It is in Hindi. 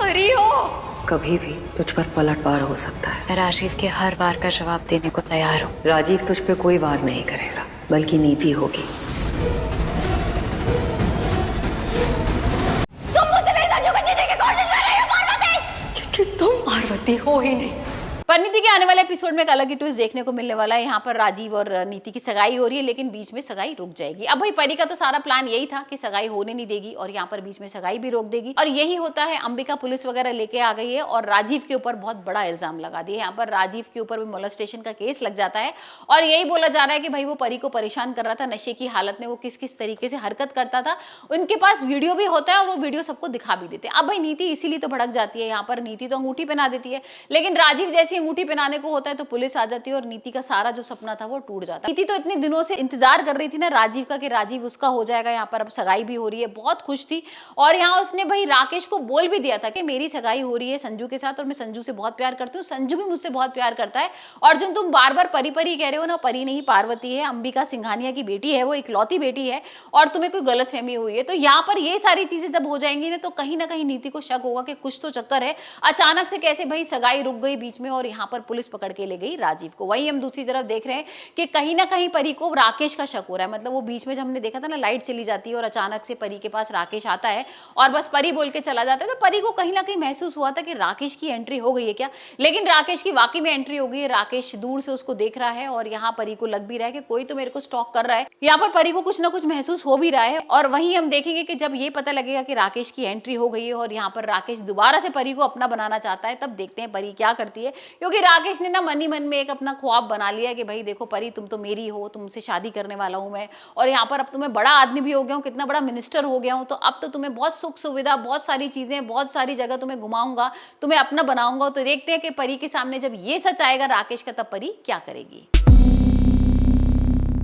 परी हो। कभी भी तुझ पर पलटवार हो सकता है। मैं राजीव के हर वार का जवाब देने को तैयार हूँ। राजीव तुझ पे कोई वार नहीं करेगा, बल्कि नीति होगी। तुम मुझसे मेरे संजू को जीतने की कोशिश कर रही हो पार्वती, क्योंकि तुम पार्वती हो ही नहीं। परिणीति के आने वाले एपिसोड में एक अलग ही ट्विस्ट देखने को मिलने वाला है। यहाँ पर राजीव और नीति की सगाई हो रही है, लेकिन बीच में सगाई रुक जाएगी। अब भाई परी का तो सारा प्लान यही था कि सगाई होने नहीं देगी और यहाँ पर बीच में सगाई भी रोक देगी। और यही होता है, अंबिका पुलिस वगैरह लेके आ गई है और राजीव के ऊपर बहुत बड़ा इल्जाम लगा दिया। यहाँ पर राजीव के ऊपर भी मोलेस्टेशन का केस लग जाता है और यही बोला जा रहा है कि भाई वो परी को परेशान कर रहा था, नशे की हालत में वो किस किस तरीके से हरकत करता था। उनके पास वीडियो भी होता है और वो वीडियो सबको दिखा भी देते हैं। अब भाई नीति इसीलिए तो भड़क जाती है। यहाँ पर नीति तो अंगूठी पहना देती है, लेकिन राजीव जैसी अंगूठी पहनाने को होता है तो पुलिस आ जाती है और नीति का सारा जो सपना था वो टूट जाता है। नीति तो इतने दिनों से इंतजार कर रही थी ना राजीव का कि राजीव उसका हो जाएगा। यहाँ पर अब सगाई भी हो रही है, बहुत खुश थी। और यहाँ उसने भाई राकेश को बोल भी दिया था कि मेरी सगाई हो रही है संजू के साथ और मैं संजू से बहुत प्यार करती हूँ, संजू भी मुझसे बहुत प्यार करता है। और जो तुम बार बार परी परी कह रहे हो ना, परी नहीं पार्वती है, अंबिका सिंघानिया की बेटी है, वो इकलौती बेटी है और तुम्हें कोई गलतफहमी हुई है। तो यहाँ पर ये सारी चीजें जब हो जाएंगी ना, तो कहीं ना कहीं नीति को शक होगा कि कुछ तो चक्कर है। अचानक से कैसे भाई सगाई रुक गई बीच में और यहाँ पर पुलिस पकड़ के ले गई राजीव को। वही हम दूसरी तरफ देख रहे हैं कि कहीं ना कहीं परी को राकेश का शक हो रहा है। मतलब वो बीच में जब हमने देखा था ना, लाइट चली जाती है और अचानक से परी के पास राकेश आता है और बस परी बोल के चला जाता है। तो परी को कहीं ना कहीं महसूस हुआ था कि राकेश की एंट्री हो गई है क्या, लेकिन राकेश की वाकई में एंट्री हो गई है। राकेश दूर से उसको देख रहा है और यहाँ परी को लग भी रहा है कि कोई तो मेरे को स्टॉक कर रहा है। यहाँ पर परी को कुछ ना कुछ महसूस हो भी रहा है। और वही हम देखेंगे कि जब ये पता लगेगा कि राकेश की एंट्री हो गई है और यहाँ पर राकेश दोबारा से परी को अपना बनाना चाहता है, तब देखते हैं परी क्या करती है। क्योंकि राकेश ने ना मन ही मन में एक अपना ख्वाब बना लिया है कि भाई देखो परी, तुम तो मेरी हो, तुमसे शादी करने वाला हूं मैं, और यहाँ पर अब तुम्हें बड़ा आदमी भी हो गया हूँ, कितना बड़ा मिनिस्टर हो गया हूँ, तो अब तो तुम्हें बहुत सुख सुविधा, बहुत सारी चीजें, बहुत सारी जगह तुम्हें घुमाऊंगा, तुम्हें अपना बनाऊंगा। तो देखते हैं कि परी के सामने जब ये सच आएगा राकेश का, तब परी क्या करेगी।